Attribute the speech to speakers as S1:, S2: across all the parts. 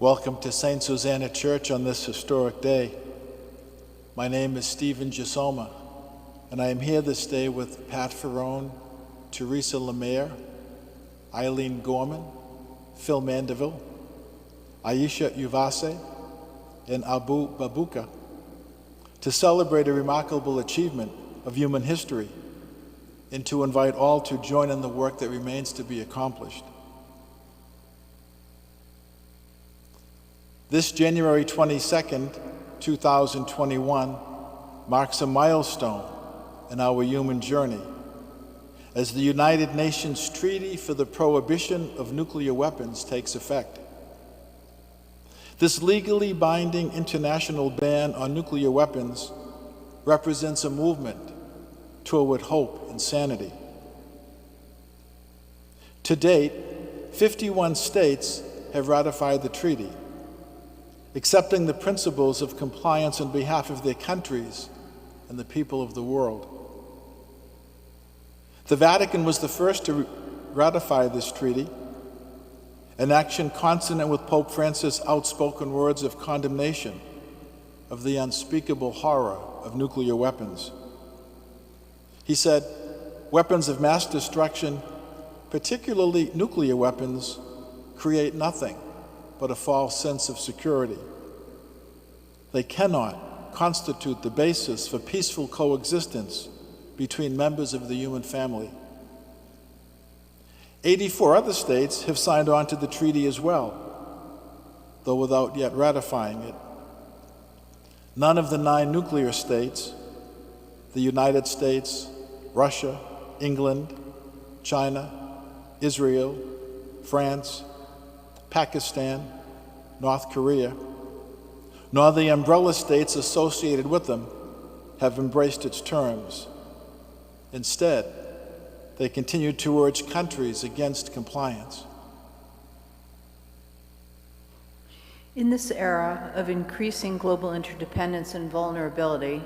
S1: Welcome to St. Susanna Church on this historic day. My name is Stephen Gisoma, and I am here this day with Pat Ferrone, Teresa Lemaire, Eileen Gorman, Phil Mandeville, Aisha Uvase, and Abu Babuka to celebrate a remarkable achievement of human history and to invite all to join in the work that remains to be accomplished. This January 22nd, 2021 marks a milestone in our human journey as the United Nations Treaty for the Prohibition of Nuclear Weapons takes effect. This legally binding international ban on nuclear weapons represents a movement toward hope and sanity. To date, 51 states have ratified the treaty, accepting the principles of compliance on behalf of their countries and the people of the world. The Vatican was the first to ratify this treaty, an action consonant with Pope Francis' outspoken words of condemnation of the unspeakable horror of nuclear weapons. He said, "Weapons of mass destruction, particularly nuclear weapons, create nothing but a false sense of security. They cannot constitute the basis for peaceful coexistence between members of the human family." 84 other states have signed on to the treaty as well, though without yet ratifying it. None of the 9 nuclear states, the United States, Russia, England, China, Israel, France, Pakistan, North Korea, nor the umbrella states associated with them have embraced its terms. Instead, they continue to urge countries against compliance.
S2: In this era of increasing global interdependence and vulnerability,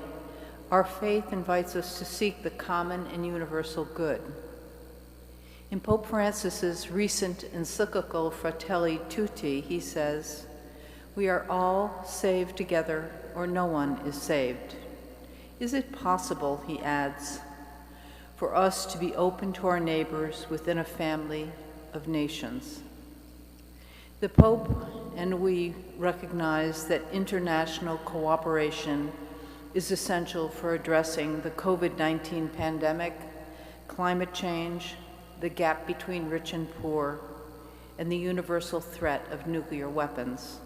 S2: our faith invites us to seek the common and universal good. In Pope Francis's recent encyclical Fratelli Tutti, he says, "We are all saved together, or no one is saved." Is it possible, he adds, for us to be open to our neighbors within a family of nations? The Pope and we recognize that international cooperation is essential for addressing the COVID-19 pandemic, climate change, the gap between rich and poor, and the universal threat of nuclear weapons.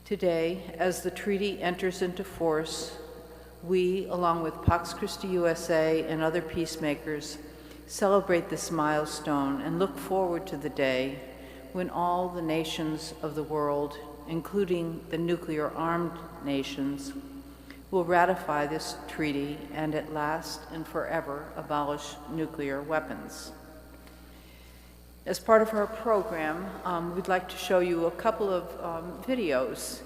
S2: Today, as the treaty enters into force, we, along with Pax Christi USA and other peacemakers, celebrate this milestone and look forward to the day when all the nations of the world, including the nuclear-armed nations, will ratify this treaty and at last and forever abolish nuclear weapons. As part of our program, we'd like to show you a couple of videos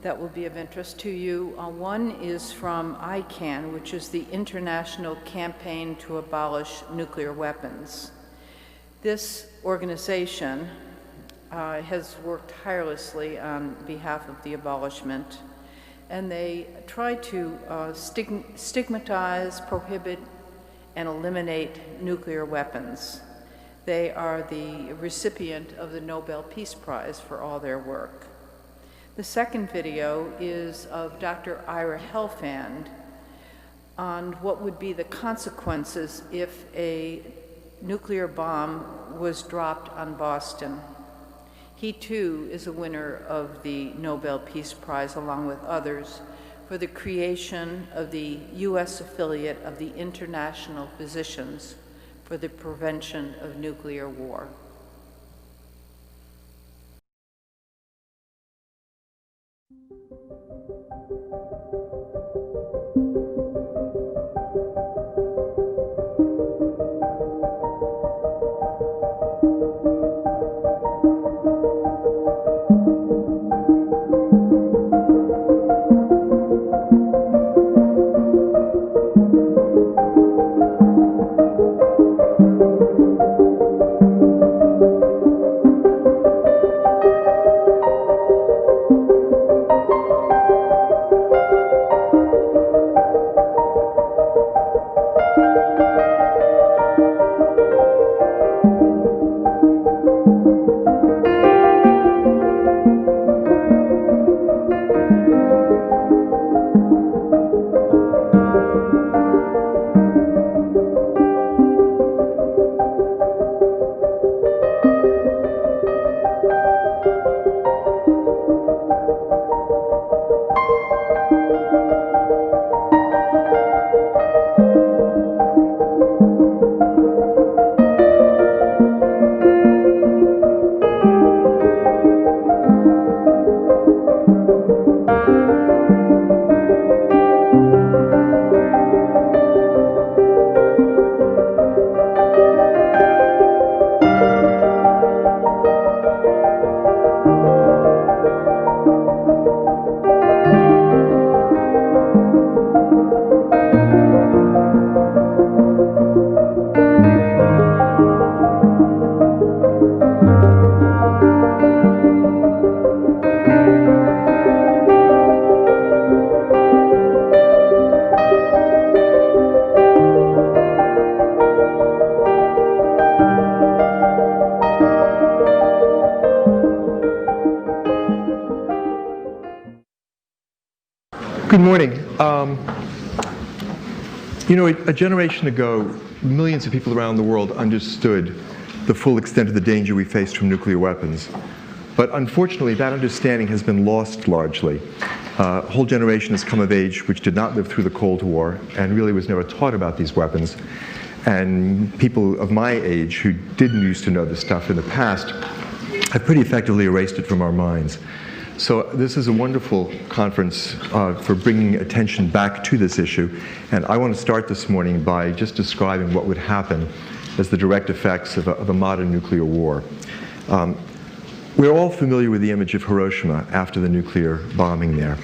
S2: that will be of interest to you. One is from ICAN, which is the International Campaign to Abolish Nuclear Weapons. This organization has worked tirelessly on behalf of the abolishment, and they try to stigmatize, prohibit, and eliminate nuclear weapons. They are the recipient of the Nobel Peace Prize for all their work. The second video is of Dr. Ira Helfand on what would be the consequences if a nuclear bomb was dropped on Boston. He too is a winner of the Nobel Peace Prize, along with others, for the creation of the U.S. affiliate of the International Physicians for the Prevention of Nuclear War.
S3: Good morning. A generation ago, millions of people around the world understood the full extent of the danger we faced from nuclear weapons. But unfortunately, that understanding has been lost largely. A whole generation has come of age which did not live through the Cold War and really was never taught about these weapons. And people of my age who didn't used to know this stuff in the past have pretty effectively erased it from our minds. So this is a wonderful conference for bringing attention back to this issue. And I want to start this morning by just describing what would happen as the direct effects of a modern nuclear war. We're all familiar with the image of Hiroshima after the nuclear bombing there.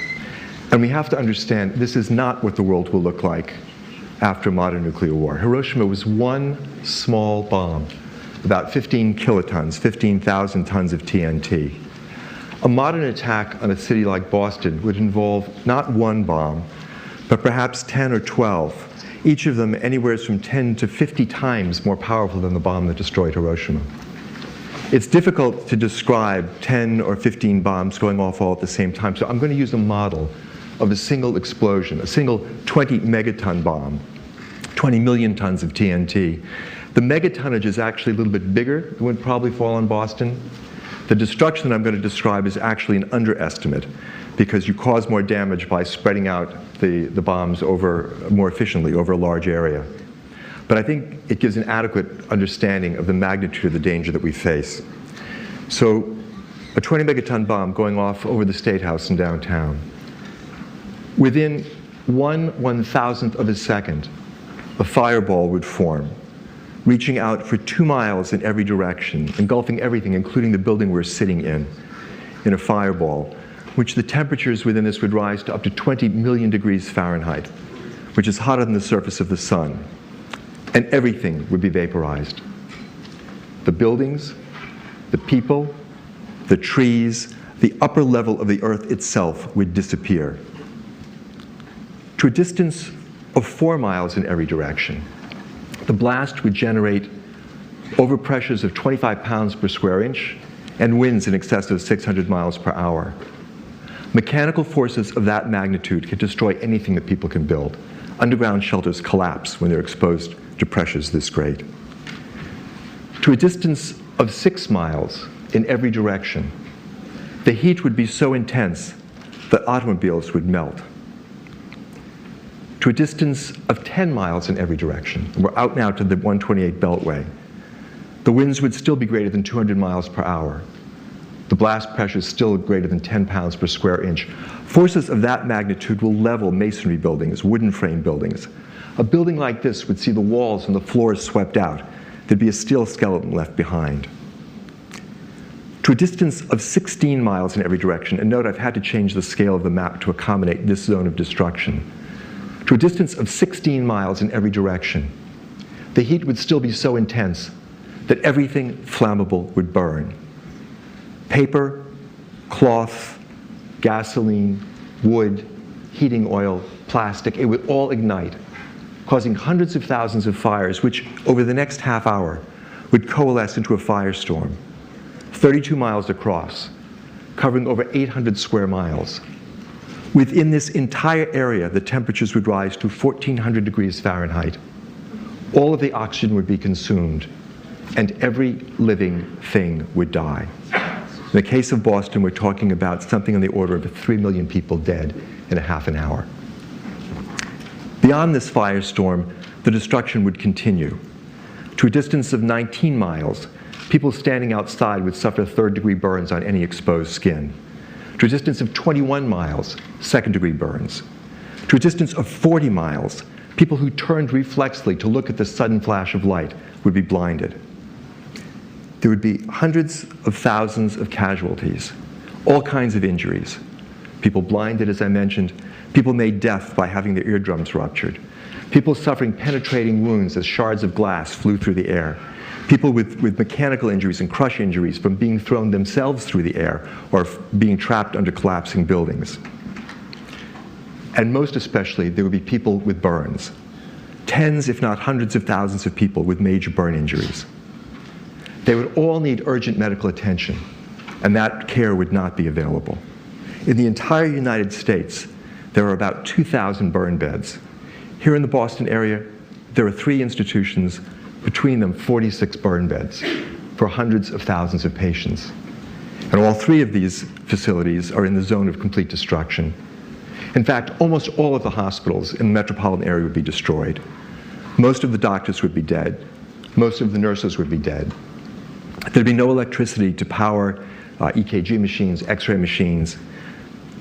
S3: And we have to understand this is not what the world will look like after a modern nuclear war. Hiroshima was one small bomb, about 15 kilotons, 15,000 tons of TNT. A modern attack on a city like Boston would involve not one bomb, but perhaps 10 or 12, each of them anywhere from 10 to 50 times more powerful than the bomb that destroyed Hiroshima. It's difficult to describe 10 or 15 bombs going off all at the same time, so I'm going to use a model of a single explosion, a single 20 megaton bomb, 20 million tons of TNT. The megatonnage is actually a little bit bigger than would probably fall on Boston. The destruction that I'm going to describe is actually an underestimate because you cause more damage by spreading out the bombs more efficiently over a large area. But I think it gives an adequate understanding of the magnitude of the danger that we face. So a 20 megaton bomb going off over the State House in downtown. Within 1/1000th of a second, a fireball would form, reaching out for 2 miles in every direction, engulfing everything, including the building we're sitting in a fireball, which the temperatures within this would rise to up to 20 million degrees Fahrenheit, which is hotter than the surface of the sun. And everything would be vaporized. The buildings, the people, the trees, the upper level of the earth itself would disappear. To a distance of 4 miles in every direction, the blast would generate overpressures of 25 pounds per square inch and winds in excess of 600 miles per hour. Mechanical forces of that magnitude can destroy anything that people can build. Underground shelters collapse when they're exposed to pressures this great. To a distance of 6 miles in every direction, the heat would be so intense that automobiles would melt. To a distance of 10 miles in every direction, we're out now to the 128 Beltway, the winds would still be greater than 200 miles per hour. The blast pressure is still greater than 10 pounds per square inch. Forces of that magnitude will level masonry buildings, wooden frame buildings. A building like this would see the walls and the floors swept out. There'd be a steel skeleton left behind. To a distance of 16 miles in every direction, and note I've had to change the scale of the map to accommodate this zone of destruction. To a distance of 16 miles in every direction, the heat would still be so intense that everything flammable would burn. Paper, cloth, gasoline, wood, heating oil, plastic, it would all ignite, causing hundreds of thousands of fires, which over the next half hour would coalesce into a firestorm, 32 miles across, covering over 800 square miles. Within this entire area, the temperatures would rise to 1,400 degrees Fahrenheit. All of the oxygen would be consumed, and every living thing would die. In the case of Boston, we're talking about something on the order of 3 million people dead in a half an hour. Beyond this firestorm, the destruction would continue. To a distance of 19 miles, people standing outside would suffer third-degree burns on any exposed skin. To a distance of 21 miles, second-degree burns. To a distance of 40 miles, people who turned reflexively to look at the sudden flash of light would be blinded. There would be hundreds of thousands of casualties, all kinds of injuries. People blinded, as I mentioned, people made deaf by having their eardrums ruptured, people suffering penetrating wounds as shards of glass flew through the air, people with mechanical injuries and crush injuries from being thrown themselves through the air or being trapped under collapsing buildings. And most especially, there would be people with burns. Tens, if not hundreds of thousands of people with major burn injuries. They would all need urgent medical attention, and that care would not be available. In the entire United States, there are about 2,000 burn beds. Here in the Boston area, there are 3 institutions, between them 46 burn beds for hundreds of thousands of patients. And all 3 of these facilities are in the zone of complete destruction. In fact, almost all of the hospitals in the metropolitan area would be destroyed. Most of the doctors would be dead. Most of the nurses would be dead. There'd be no electricity to power EKG machines, X-ray machines.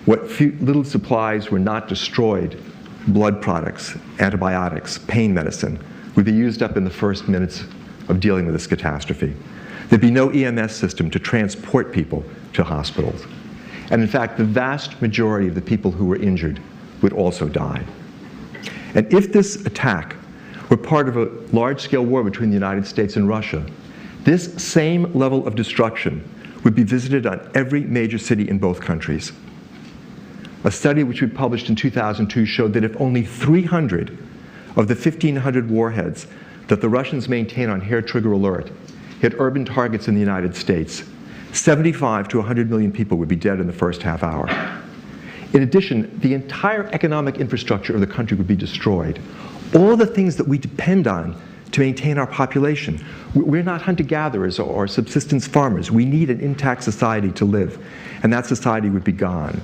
S3: What few little supplies were not destroyed, blood products, antibiotics, pain medicine, would be used up in the first minutes of dealing with this catastrophe. There'd be no EMS system to transport people to hospitals. And in fact, the vast majority of the people who were injured would also die. And if this attack were part of a large-scale war between the United States and Russia, this same level of destruction would be visited on every major city in both countries. A study which we published in 2002 showed that if only 300 of the 1,500 warheads that the Russians maintain on hair trigger alert hit urban targets in the United States, 75 to 100 million people would be dead in the first half hour. In addition, the entire economic infrastructure of the country would be destroyed. All the things that we depend on to maintain our population. We're not hunter-gatherers or subsistence farmers. We need an intact society to live, and that society would be gone.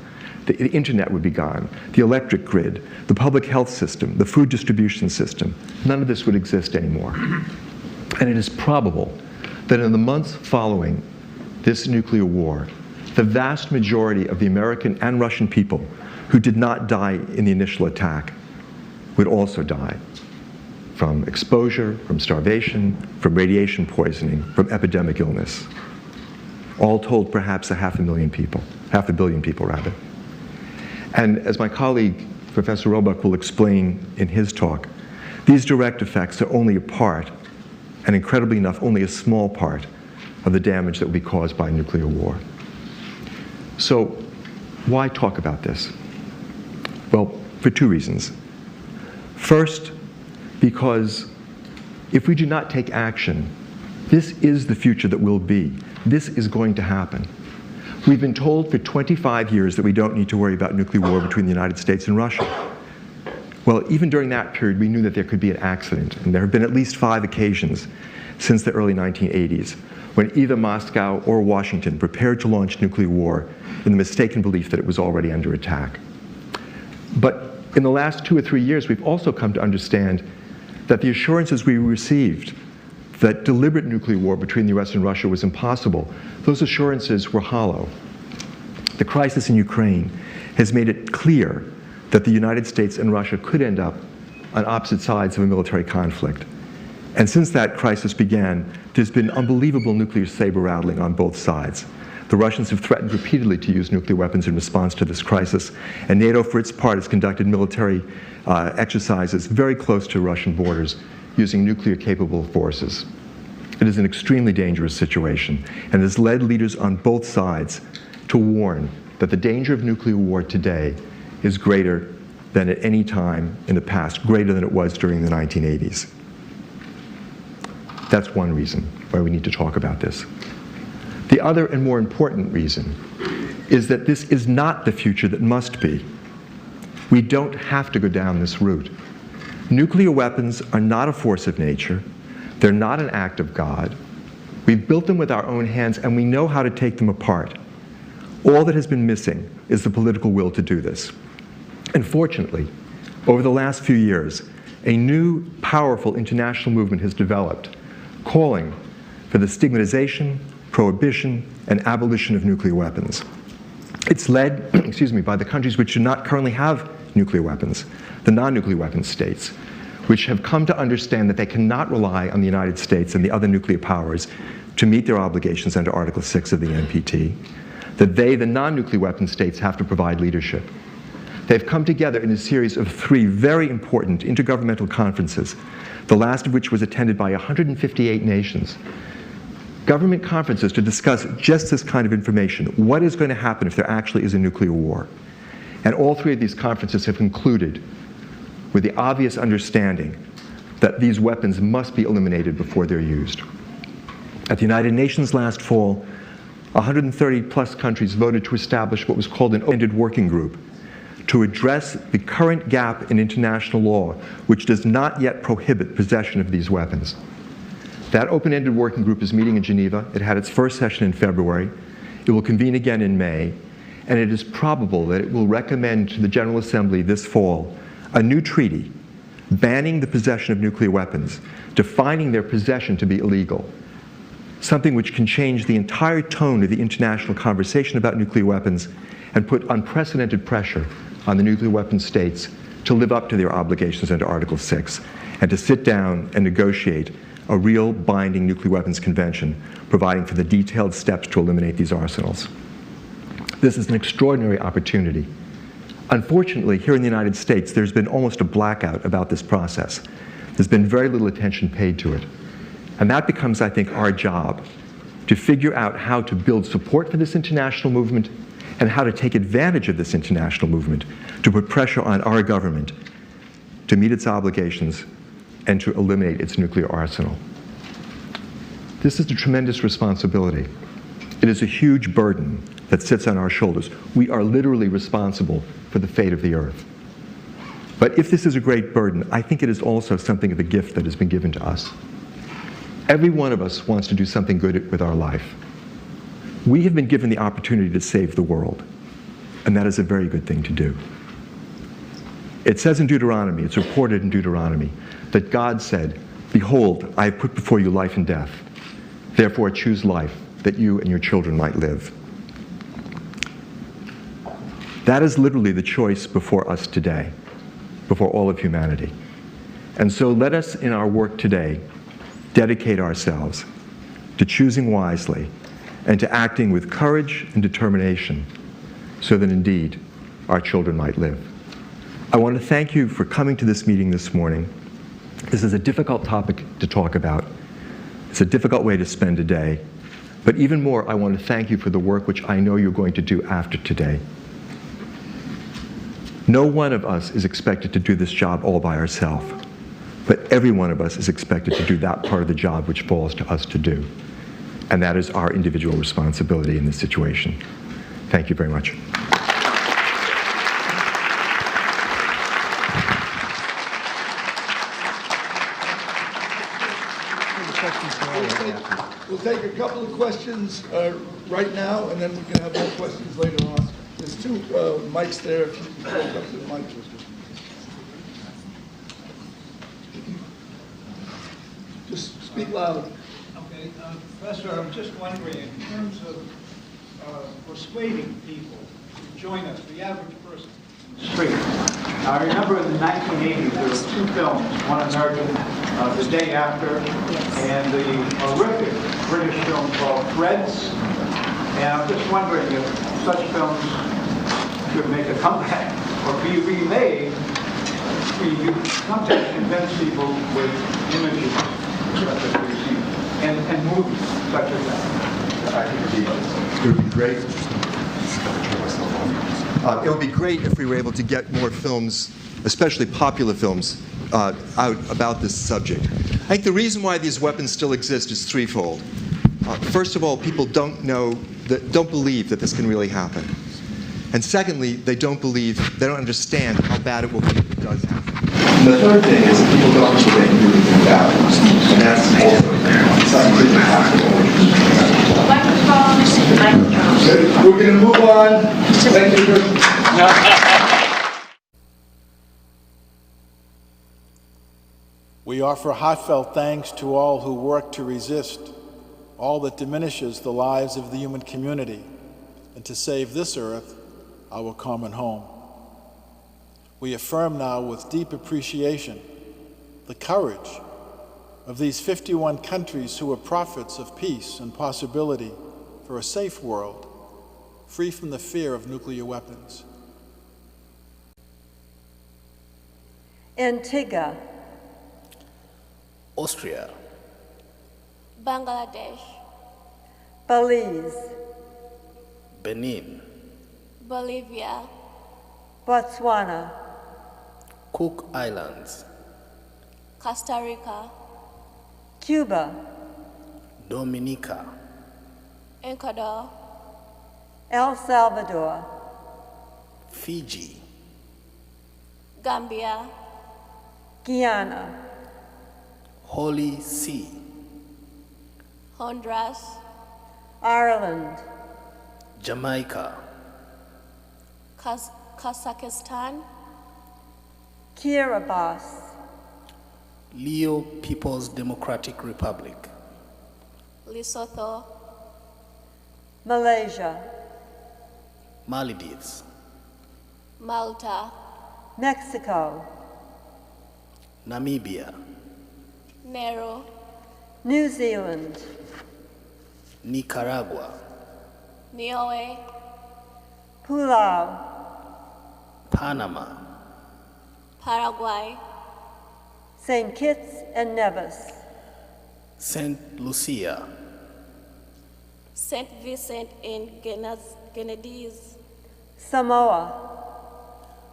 S3: The internet would be gone, the electric grid, the public health system, the food distribution system. None of this would exist anymore. And it is probable that in the months following this nuclear war, the vast majority of the American and Russian people who did not die in the initial attack would also die from exposure, from starvation, from radiation poisoning, from epidemic illness. All told, perhaps 500,000 people, 500 million people rather. And as my colleague, Professor Roebuck, will explain in his talk, these direct effects are only a part, and incredibly enough, only a small part of the damage that will be caused by nuclear war. So why talk about this? Well, for 2 reasons. First, because if we do not take action, this is the future that will be. This is going to happen. We've been told for 25 years that we don't need to worry about nuclear war between the United States and Russia. Well, even during that period, we knew that there could be an accident, and there have been at least 5 occasions since the early 1980s when either Moscow or Washington prepared to launch nuclear war in the mistaken belief that it was already under attack. But in the last 2 or 3 years, we've also come to understand that the assurances we received that deliberate nuclear war between the US and Russia was impossible, those assurances were hollow. The crisis in Ukraine has made it clear that the United States and Russia could end up on opposite sides of a military conflict. And since that crisis began, there's been unbelievable nuclear saber rattling on both sides. The Russians have threatened repeatedly to use nuclear weapons in response to this crisis, and NATO, for its part, has conducted military exercises very close to Russian borders using nuclear-capable forces. It is an extremely dangerous situation, and has led leaders on both sides to warn that the danger of nuclear war today is greater than at any time in the past, greater than it was during the 1980s. That's one reason why we need to talk about this. The other and more important reason is that this is not the future that must be. We don't have to go down this route. Nuclear weapons are not a force of nature. They're not an act of God. We've built them with our own hands, and we know how to take them apart. All that has been missing is the political will to do this. And fortunately, over the last few years, a new, powerful international movement has developed, calling for the stigmatization, prohibition, and abolition of nuclear weapons. It's led, by the countries which do not currently have nuclear weapons, the non-nuclear weapons states, which have come to understand that they cannot rely on the United States and the other nuclear powers to meet their obligations under Article 6 of the NPT, that they, the non-nuclear weapons states, have to provide leadership. They've come together in a series of 3 very important intergovernmental conferences, the last of which was attended by 158 nations. Government conferences to discuss just this kind of information. What is going to happen if there actually is a nuclear war? And all 3 of these conferences have concluded with the obvious understanding that these weapons must be eliminated before they're used. At the United Nations last fall, 130 plus countries voted to establish what was called an open-ended working group to address the current gap in international law, which does not yet prohibit possession of these weapons. That open-ended working group is meeting in Geneva. It had its first session in February. It will convene again in May, and it is probable that it will recommend to the General Assembly this fall a new treaty banning the possession of nuclear weapons, defining their possession to be illegal, something which can change the entire tone of the international conversation about nuclear weapons and put unprecedented pressure on the nuclear weapon states to live up to their obligations under Article 6 and to sit down and negotiate a real binding nuclear weapons convention, providing for the detailed steps to eliminate these arsenals. This is an extraordinary opportunity. Unfortunately, here in the United States, there's been almost a blackout about this process. There's been very little attention paid to it. And that becomes, I think, our job, to figure out how to build support for this international movement and how to take advantage of this international movement to put pressure on our government to meet its obligations and to eliminate its nuclear arsenal. This is a tremendous responsibility. It is a huge burden that sits on our shoulders. We are literally responsible for the fate of the earth. But if this is a great burden, I think it is also something of a gift that has been given to us. Every one of us wants to do something good with our life. We have been given the opportunity to save the world, and that is a very good thing to do. It says in Deuteronomy, it's reported in Deuteronomy, that God said, "Behold, I have put before you life and death. Therefore choose life, that you and your children might live." That is literally the choice before us today, before all of humanity. And so let us, in our work today, dedicate ourselves to choosing wisely and to acting with courage and determination so that indeed our children might live. I want to thank you for coming to this meeting this morning. This is a difficult topic to talk about. It's a difficult way to spend a day. But even more, I want to thank you for the work which I know you're going to do after today. No one of us is expected to do this job all by ourselves, but every one of us is expected to do that part of the job which falls to us to do. And that is our individual responsibility in this situation. Thank you very much.
S4: We'll take a couple of questions right now, and then we can have more questions later on. There's two mics there, if you can go up to the mic. Just speak loud.
S5: Okay, Professor, I'm just wondering, in terms of persuading people to join us, the average person in the street. Now, I remember in the 1980s, there were two films, one American, The Day After, and the horrific British film called Threads. And I'm just wondering if such films should make a comeback or be remade, sometimes convince people with images such as we've seen, and movies such as that.
S3: I think it would be great. It would be great if we were able to get more films, especially popular films, out about this subject. I think the reason why these weapons still exist is threefold. First of all, people don't believe that this can really happen. And secondly, they don't understand how bad it will be if it does happen. And the third thing is that people don't believe they can do anything about it. And that's also something that happens.
S4: We're going to move on. Thank you.
S1: We offer heartfelt thanks to all who work to resist all that diminishes the lives of the human community and to save this earth, our common home. We affirm now with deep appreciation the courage of these 51 countries who are prophets of peace and possibility for a safe world, free from the fear of nuclear weapons.
S6: Antigua,
S7: Austria,
S8: Bangladesh,
S6: Belize,
S7: Benin,
S8: Bolivia,
S6: Botswana,
S7: Cook Islands,
S8: Costa Rica,
S6: Cuba,
S7: Dominica,
S8: Ecuador,
S6: El Salvador,
S7: Fiji,
S8: Gambia,
S6: Guyana,
S7: Holy See,
S8: Honduras,
S6: Ireland,
S7: Jamaica,
S8: Kazakhstan,
S6: Kiribati,
S7: Leo People's Democratic Republic,
S8: Lesotho,
S6: Malaysia,
S7: Maldives,
S8: Malta,
S6: Mexico,
S7: Namibia,
S8: Nauru,
S6: New Zealand,
S7: Nicaragua,
S8: Niue,
S6: Palau,
S7: Panama,
S8: Paraguay,
S6: St. Kitts and Nevis,
S7: St. Lucia,
S8: St. Vincent and Grenadines,
S6: Samoa,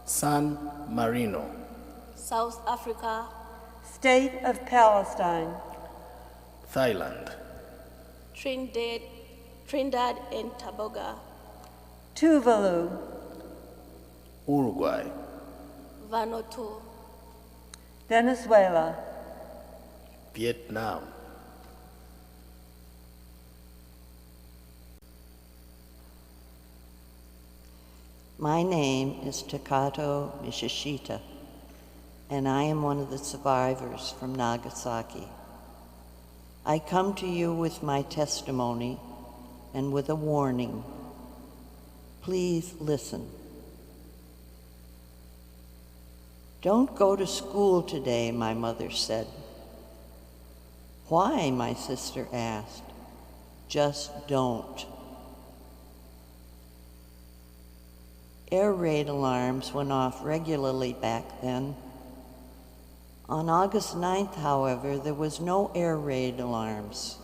S7: San Marino,
S8: South Africa,
S6: State of Palestine,
S7: Thailand,
S8: Trinidad and Tobago,
S6: Tuvalu,
S7: Uruguay,
S8: Vanuatu,
S6: Venezuela,
S7: Vietnam,
S9: My name is Takato Mishishita, and I am one of the survivors from Nagasaki. I come to you with my testimony and with a warning. Please listen. Don't go to school today, my mother said. Why, my sister asked. Just don't. Air raid alarms went off regularly back then. On August 9th, however, there was no air raid alarms.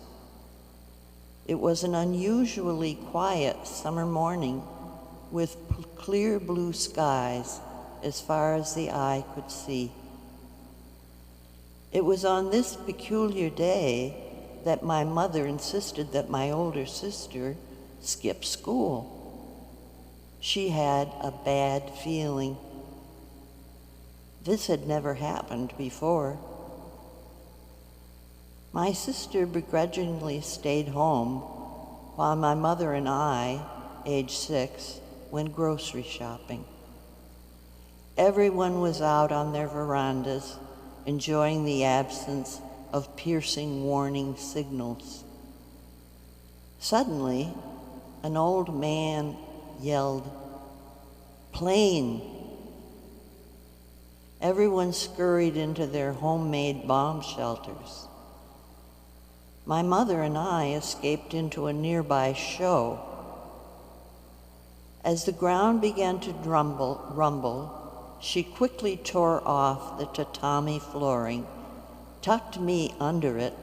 S9: It was an unusually quiet summer morning with clear blue skies as far as the eye could see. It was on this peculiar day that my mother insisted that my older sister skip school. She had a bad feeling. This had never happened before. My sister begrudgingly stayed home while my mother and I, age 6, went grocery shopping. Everyone was out on their verandas, enjoying the absence of piercing warning signals. Suddenly, an old man yelled, "Plane!" Everyone scurried into their homemade bomb shelters. My mother and I escaped into a nearby show. As the ground began to rumble, she quickly tore off the tatami flooring, tucked me under it,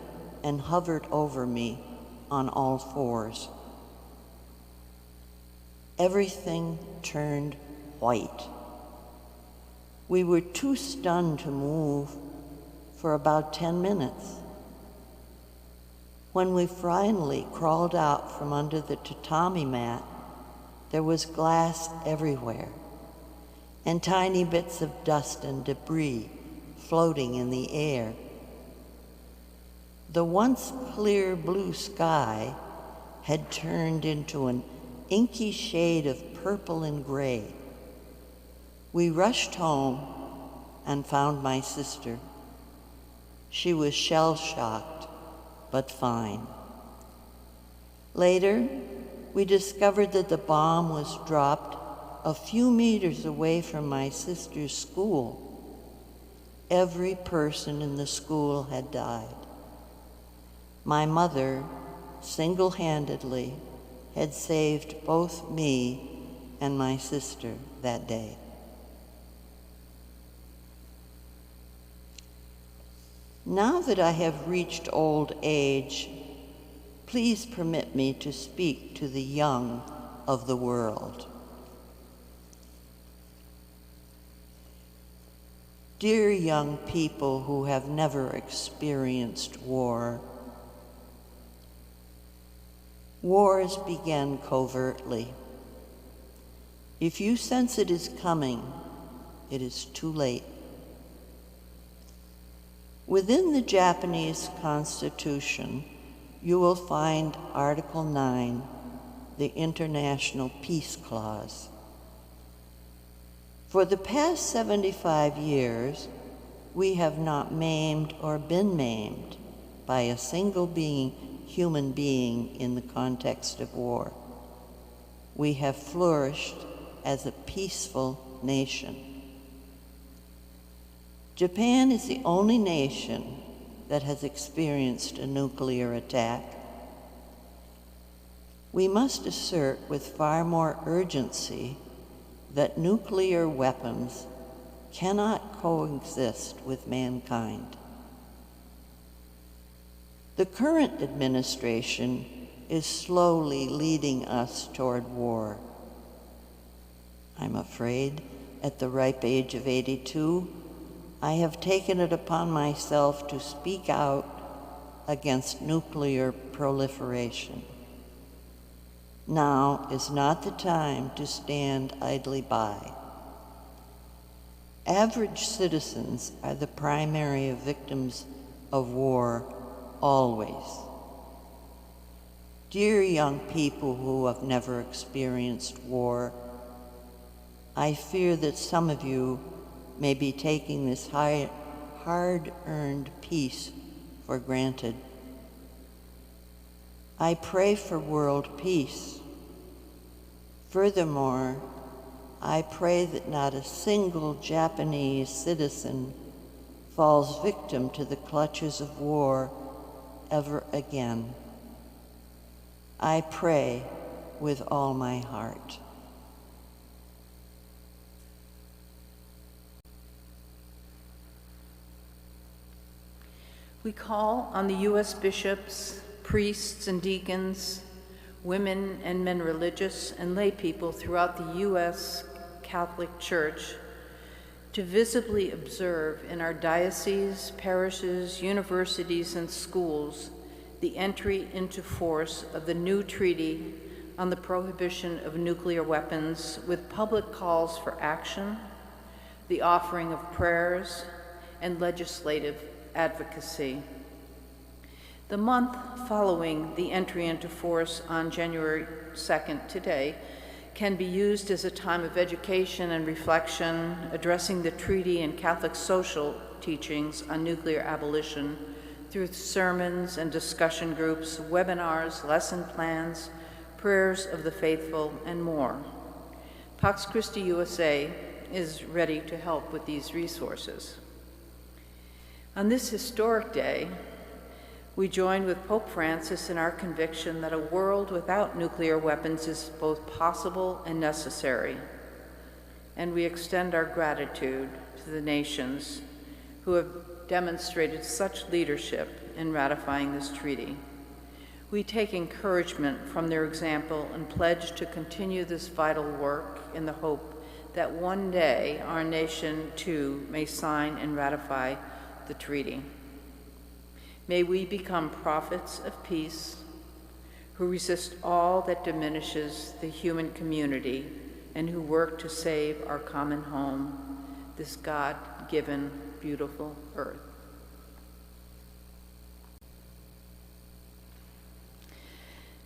S9: and hovered over me on all fours. Everything turned white. We were too stunned to move for about 10 minutes. When we finally crawled out from under the tatami mat, there was glass everywhere and tiny bits of dust and debris floating in the air. The once clear blue sky had turned into an inky shade of purple and gray. We rushed home and found my sister. She was shell-shocked, but fine. Later, we discovered that the bomb was dropped a few meters away from my sister's school. Every person in the school had died. My mother, single-handedly, had saved both me and my sister that day. Now that I have reached old age, please permit me to speak to the young of the world. Dear young people who have never experienced war, wars begin covertly. If you sense it is coming, it is too late. Within the Japanese Constitution, you will find Article 9, the International Peace Clause. For the past 75 years, we have not maimed or been maimed by a single human being in the context of war. We have flourished as a peaceful nation. Japan is the only nation that has experienced a nuclear attack. We must assert with far more urgency that nuclear weapons cannot coexist with mankind. The current administration is slowly leading us toward war. I'm afraid, at the ripe age of 82, I have taken it upon myself to speak out against nuclear proliferation. Now is not the time to stand idly by. Average citizens are the primary victims of war always. Dear young people who have never experienced war, I fear that some of you may be taking this hard-earned peace for granted. I pray for world peace. Furthermore, I pray that not a single Japanese citizen falls victim to the clutches of war ever again. I pray with all my heart.
S2: We call on the U.S. bishops, priests and deacons, women and men religious, and lay people throughout the U.S. Catholic Church to visibly observe in our dioceses, parishes, universities, and schools the entry into force of the new treaty on the prohibition of nuclear weapons, with public calls for action, the offering of prayers, and legislative advocacy. The month following the entry into force on January 2nd, today, can be used as a time of education and reflection, addressing the treaty and Catholic social teachings on nuclear abolition through sermons and discussion groups, webinars, lesson plans, prayers of the faithful, and more. Pax Christi USA is ready to help with these resources. On this historic day, we join with Pope Francis in our conviction that a world without nuclear weapons is both possible and necessary. And we extend our gratitude to the nations who have demonstrated such leadership in ratifying this treaty. We take encouragement from their example and pledge to continue this vital work in the hope that one day our nation too may sign and ratify the treaty. May we become prophets of peace who resist all that diminishes the human community and who work to save our common home, this God-given, beautiful earth.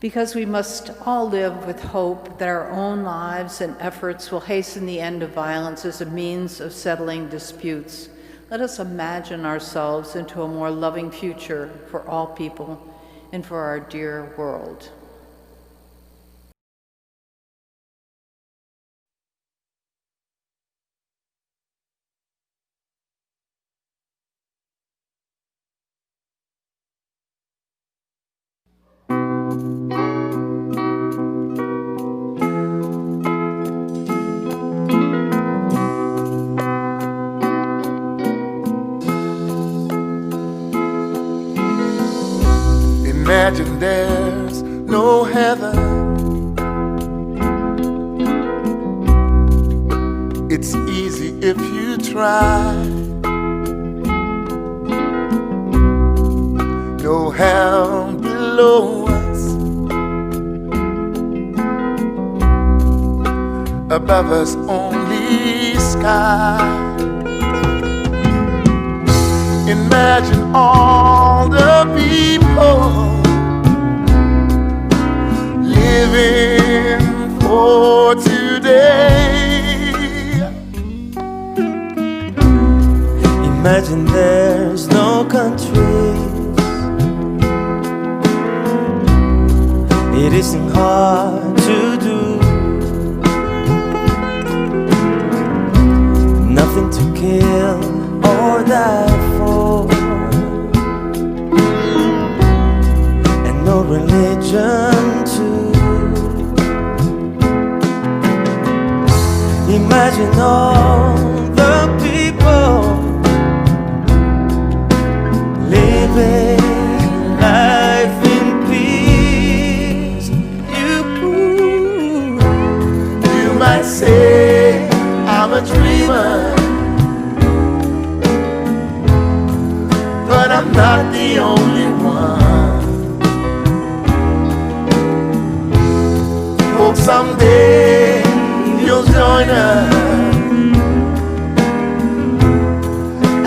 S2: Because we must all live with hope that our own lives and efforts will hasten the end of violence as a means of settling disputes, let us imagine ourselves into a more loving future for all people and for our dear world.
S10: Imagine there's no heaven. It's easy if you try. No hell below us, above us only sky. Imagine all the people living for today.
S11: Imagine there's no countries. It isn't hard to do. Nothing to kill or die for, and no religion too. Imagine all the people living life in peace.
S10: You might say I'm a dreamer, but I'm not the only one. Hope someday you'll join us,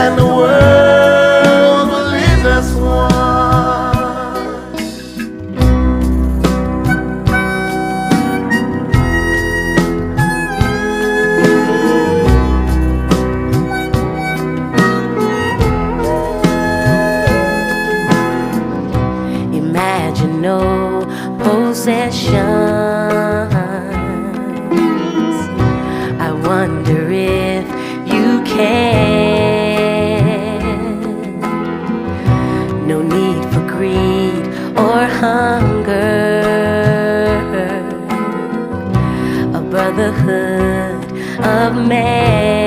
S10: and the world will live as one.
S12: Imagine no possessions. I wonder if you can. No need for greed or hunger. A brotherhood of man.